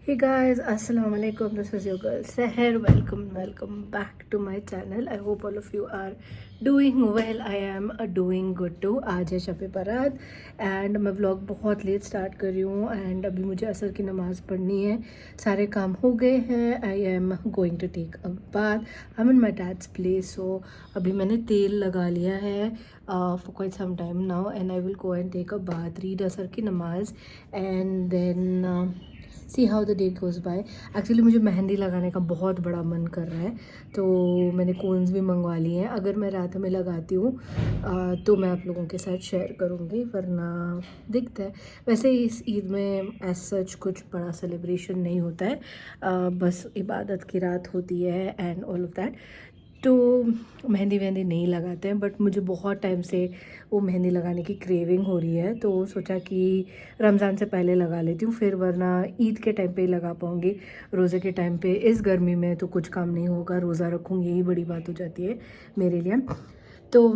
Hey guys, Assalamu alaikum. This is your girl Seher. Welcome back to my channel. I hope all of you are doing well. I am doing good too. आज है शब बारात and मैं vlog बहुत let start कर रही हूँ and अभी मुझे असर की नमाज़ पढ़नी है. सारे काम हो गए हैं. I am going to take a bath. I am in my dad's place. So अभी मैंने तेल लगा लिया है for quite some time now and I will go and take a bath, read असर की नमाज़ and then see how the day goes bye. Actually मुझे मेहंदी लगाने का बहुत बड़ा मन कर रहा है तो मैंने कोन्स भी मंगवा लिए हैं. अगर मैं रात में लगाती हूँ तो मैं आप लोगों के साथ शेयर करूँगी, वरना दिखता है. वैसे इस ईद में एज सच कुछ बड़ा सेलिब्रेशन नहीं होता है, बस इबादत की रात होती है एंड ऑल ऑफ दैट. तो मेहंदी वहंदी नहीं लगाते हैं, बट मुझे बहुत टाइम से वो मेहंदी लगाने की क्रेविंग हो रही है तो सोचा कि रमज़ान से पहले लगा लेती हूँ, फिर वरना ईद के टाइम पे ही लगा पाऊँगी. रोज़े के टाइम पे इस गर्मी में तो कुछ काम नहीं होगा, रोज़ा रखूँगी यही बड़ी बात हो जाती है मेरे लिए. तो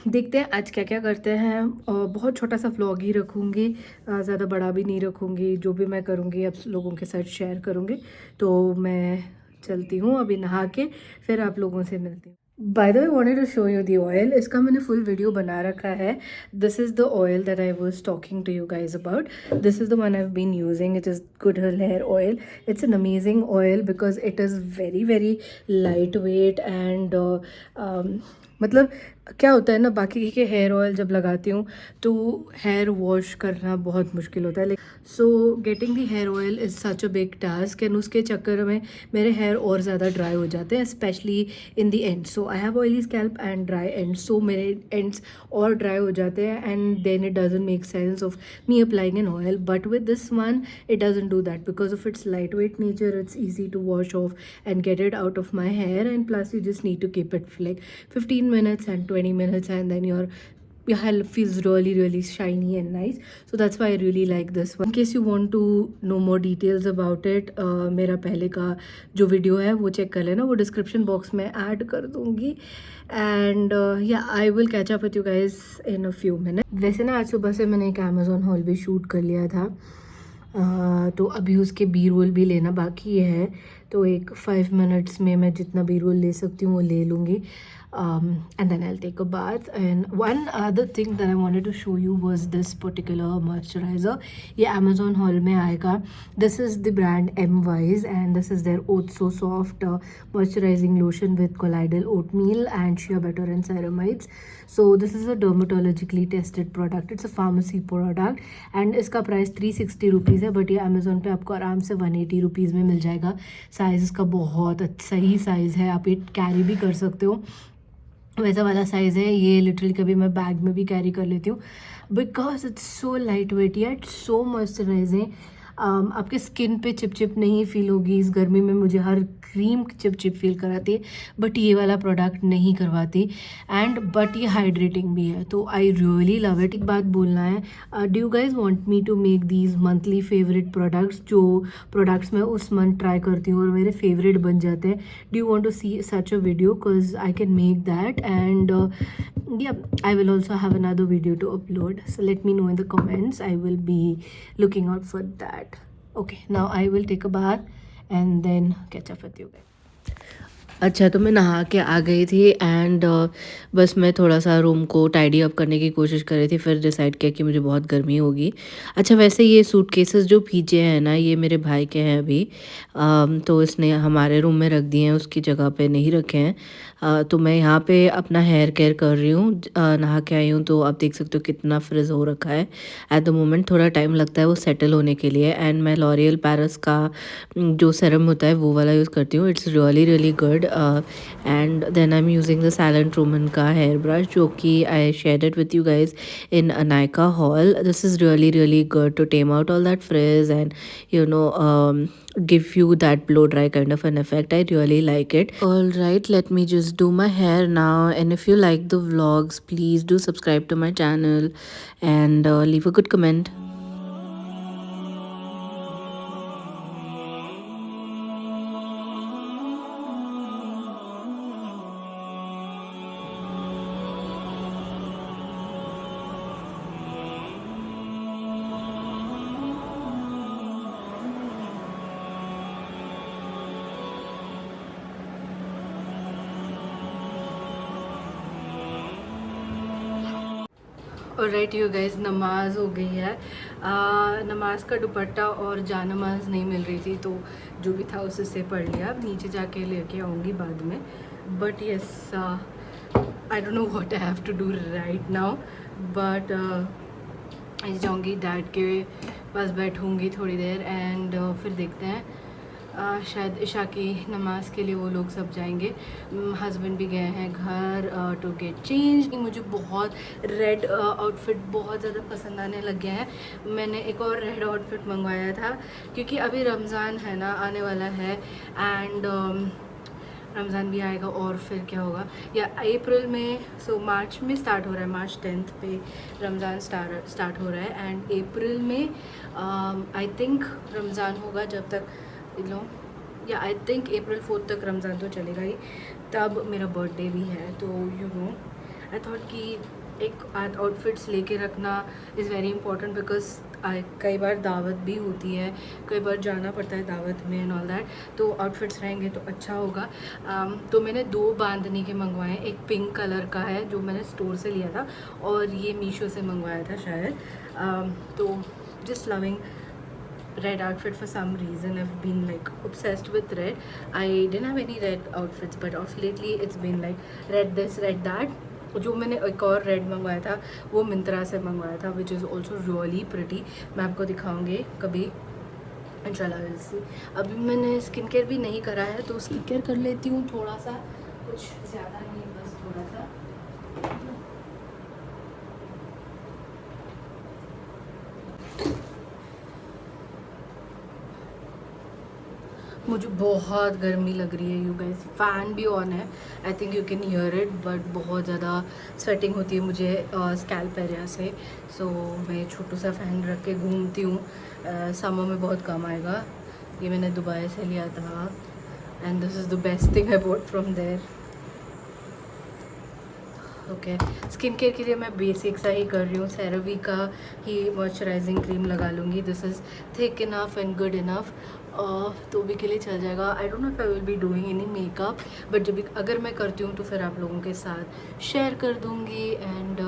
देखते हैं आज क्या क्या करते हैं. और बहुत छोटा सा व्लॉग ही रखूँगी, ज़्यादा बड़ा भी नहीं रखूँगी. जो भी मैं करूँगी आप लोगों के साथ शेयर करूँगी. तो मैं चलती हूँ अभी नहा के, फिर आप लोगों से मिलती हूँ. By the way wanted to show you the oil. इसका मैंने फुल वीडियो बना रखा है. This is the oil that I was talking to you guys about. This is the one I have been using. It is good hair oil. It's an amazing oil because it is very very light weight and मतलब क्या होता है ना, बाकी के hair oil जब लगाती हूँ तो हेयर वॉश करना बहुत मुश्किल होता है. So getting the hair oil is such a big task and उसके चक्कर में मेरे हेयर और ज़्यादा ड्राई हो जाते हैं, specially in the end. So I have oily scalp and dry end, so मेरे एंड्स और ड्राई हो जाते हैं and then it doesn't make sense of me applying an oil. But with this one it doesn't do that because of its lightweight nature. It's easy to wash off and get it out of my hair, and plus you just need to keep it for like 15 minutes and 20 minutes and then your hair feels really shiny and nice. So that's why I really like this one. In case you want to know more details about it, मेरा पहले का जो video है वो check कर लेना, वो description box में ऐड कर दूँगी. एंड या I will catch up with you guys in a few minute. वैसे ना आज सुबह से मैंने एक अमेज़ॉन हॉल भी शूट कर लिया था, तो अभी उसके बी रोल भी लेना बाकी है. तो एक 5 मिनट्स में मैं जितना बी रोल ले सकती हूँ वो ले लूँगी. And then I'll take a bath. And one other thing that I wanted to show you was this particular moisturizer. ये Amazon haul में आएगा. This is the brand M-Wise and this is their Oat So Soft moisturizing lotion with colloidal oatmeal and shea butter and ceramides. So this is a dermatologically tested product. It's a pharmacy product and इसका price 360 rupees है, but ये Amazon पे आपको आराम से 180 rupees में मिल जाएगा. Size इसका बहुत सही साइज़ है, आप ये कैरी भी कर सकते हो. वैसा वाला साइज़ है ये. लिटरली कभी मैं बैग में भी कैरी कर लेती हूँ because it's so light weight yet so moisturising. आपके स्किन पे चिपचिप नहीं फील होगी. इस गर्मी में मुझे हर क्रीम चिपचिप फील कराती है बट ये वाला प्रोडक्ट नहीं करवाती. एंड बट ये हाइड्रेटिंग भी है, तो आई रियली लव इट. एक बात बोलना है, do you guys want me to make these monthly favourite products, जो प्रोडक्ट्स मैं उस मंथ ट्राई करती हूँ और मेरे फेवरेट बन जाते हैं. Do you want to see such a video? Because I can make that and yeah, I will also have another video to upload, so let me know in the comments. I will be looking out for that. Okay, now I will take a bath and then catch up with you guys. अच्छा, तो मैं नहा के आ गई थी and बस मैं थोड़ा सा रूम को टाइडी अप करने की कोशिश कर रही थी. फिर डिसाइड किया कि मुझे बहुत गर्मी होगी. अच्छा, वैसे ये सूटकेसेस जो पीछे हैं ना, ये मेरे भाई के हैं अभी. तो इसने हमारे रूम में रख दिए हैं, उसकी जगह पे नहीं रखे हैं. तो मैं यहाँ पे अपना हेयर केयर कर रही हूँ. नहा के आई हूँ तो आप देख सकते हो कितना फ्रिज हो रखा है एट द मोमेंट. थोड़ा टाइम लगता है वो सेटल होने के लिए. एंड मैं लॉरियल पैरिस का जो सीरम होता है वो वाला यूज़ करती हूँ. It's really good. And then I am using the silent Truman का हेयर ब्रश, जो कि I shared it with you guys in a Nykaa haul. This is really good to tame out all that frizz and you know give you that blow dry kind of an effect. I really like it. All right, let me just do my hair now, and if you like the vlogs, please do subscribe to my channel and leave a good comment. Alright you guys, नमाज हो गई है। नमाज का दुपट्टा और जानमाज नहीं मिल रही थी, तो जो भी था उससे पढ़ लिया। अब नीचे जाके लेके आऊँगी बाद में। But yes, I don't know what I have to do right now, but I जाऊँगी डैड के पास, बैठूँगी थोड़ी देर एंड फिर देखते हैं। शायद इशा की नमाज के लिए वो लोग सब जाएंगे। हस्बैंड भी गए हैं घर टू गेट चेंज। मुझे बहुत रेड आउटफिट बहुत ज़्यादा पसंद आने लग गया है। मैंने एक और रेड आउटफिट मंगवाया था क्योंकि अभी रमज़ान है ना, आने वाला है एंड रमज़ान भी आएगा और फिर क्या होगा, या अप्रैल में, सो मार्च में स्टार्ट हो रहा है, मार्च 10 पे रमज़ान स्टार्ट हो रहा है एंड अप्रैल में आई थिंक रमज़ान होगा, जब तक या आई थिंक अप्रैल 4 तक रमज़ान तो चलेगा ही। तब मेरा बर्थडे भी है, तो आई थॉट कि एक आध आउटफिट्स लेके रखना इज़ वेरी इंपॉर्टेंट, बिकॉज कई बार दावत भी होती है, कई बार जाना पड़ता है दावत में एंड ऑल दैट, तो आउटफिट्स रहेंगे तो अच्छा होगा। तो मैंने 2 बांधनी के मंगवाए हैं। एक पिंक कलर का है जो मैंने स्टोर से लिया था, और ये मीशो से मंगवाया था शायद। तो just loving red outfit for some reason. I've been like obsessed with red. I didn't have any red outfits, but of lately it's been like red this, red that. जो मैंने एक और रेड मंगवाया था वो मिंत्रा से मंगवाया था, which is also really pretty. मैं आपको दिखाऊंगी कभी इंशाल्लाह। अभी मैंने स्किन केयर भी नहीं करा है, तो स्किन केयर कर लेती हूँ थोड़ा सा, कुछ ज़्यादा नहीं, बस थोड़ा सा। मुझे बहुत गर्मी लग रही है यू गाइस, फ़ैन भी ऑन है, I think you can hear it, but बहुत ज़्यादा स्वेटिंग होती है मुझे स्कैल्प एरिया से। सो मैं छोटू सा फ़ैन रख के घूमती हूँ। समर में बहुत कम आएगा। ये मैंने दुबई से लिया था and this is the best thing I bought from there. Okay, skin care के लिए मैं बेसिक सा ही कर रही हूँ। सेरावी का ही मॉइस्चराइजिंग क्रीम लगा लूँगी। This is thick enough and good enough, तो भी के लिए चल जाएगा। आई don't know if I will be doing any makeup, but जब अगर मैं करती हूँ तो फिर आप लोगों के साथ शेयर कर दूँगी। And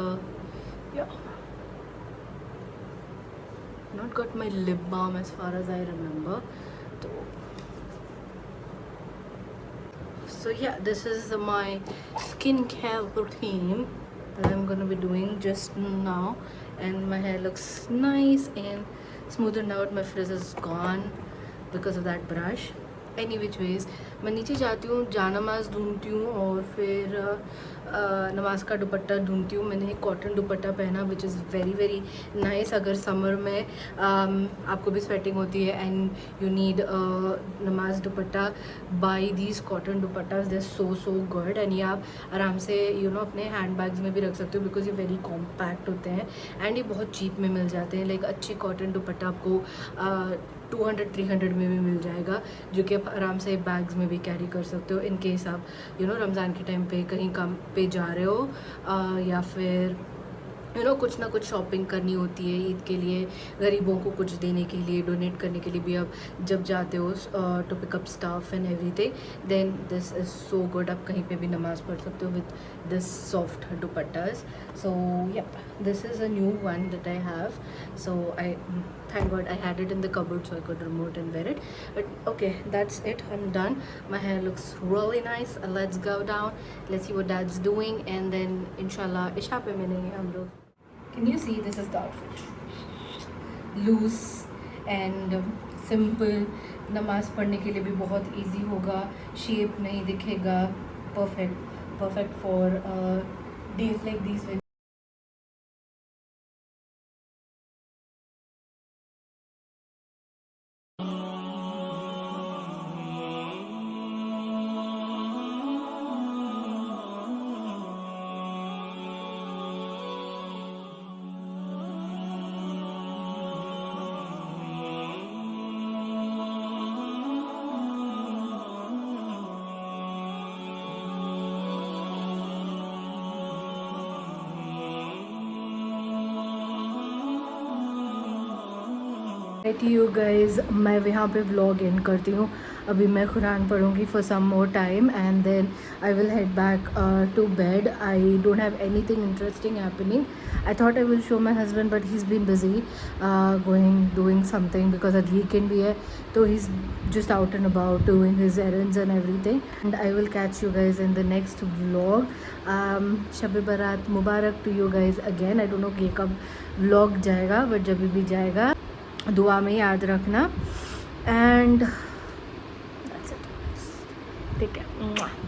not got my lip balm as far as I remember, तो so yeah, this is my skincare routine that I'm gonna be doing just now, and my hair looks nice and smoothened out. My frizz is gone because of that brush. Any which ways, मैं नीचे जाती हूँ, जानमाज ढूंढती हूँ और फिर नमाज का दुपट्टा ढूंढती हूँ। मैंने एक कॉटन दुपट्टा पहना which is very very nice. अगर समर में आपको भी स्वेटिंग होती है एंड यू नीड नमाज दुपट्टा, by these cotton दुपट्टास, they so good. And ये आप आराम से अपने हैंड बैग्स में भी रख सकते हो, बिकॉज ये वेरी कॉम्पैक्ट होते हैं एंड ये बहुत चीप में मिल जाते हैं। लाइक अच्छी कॉटन दुपट्टा आपको 200-300 में भी मिल जाएगा, जो कि आप आराम से बैग्स में भी कैरी कर सकते हो इन केस आप रमज़ान के टाइम पे कहीं काम पे जा रहे हो, या फिर कुछ ना कुछ शॉपिंग करनी होती है ईद के लिए, गरीबों को कुछ देने के लिए, डोनेट करने के लिए भी आप जब जाते हो to pick up stuff and everything, then this is so good. आप कहीं पे भी नमाज़ पढ़ सकते हो विद दिस सॉफ्ट दुपट्टास। So yeah this is a new one that I have, so I thank God I had it in the cupboard so I could remote and wear it. But okay, that's it, I'm done. My hair looks really nice. Let's go down, let's see what dad's doing, and then inshallah isha pe milenge hum log. Can you see, this is the outfit, loose and simple. नमाज पढ़ने के लिए भी बहुत easy होगा, shape नहीं दिखेगा, perfect for days like these. You guys, मैं यहाँ पे व्लॉग एंड करती हूँ. अभी मैं कुरान पढ़ूँगी for some more time and then I will head back to bed. I don't have anything interesting happening. I thought I will show my husband, but he's been busy doing something because at weekend भी है, so he's just out and about doing his errands and everything. And I will catch you guys in the next vlog. शब बारात मुबारक to you guys again. I don't know कि कब vlog जाएगा, but जब भी जाएगा दुआ में याद रखना. And that's it. Take care.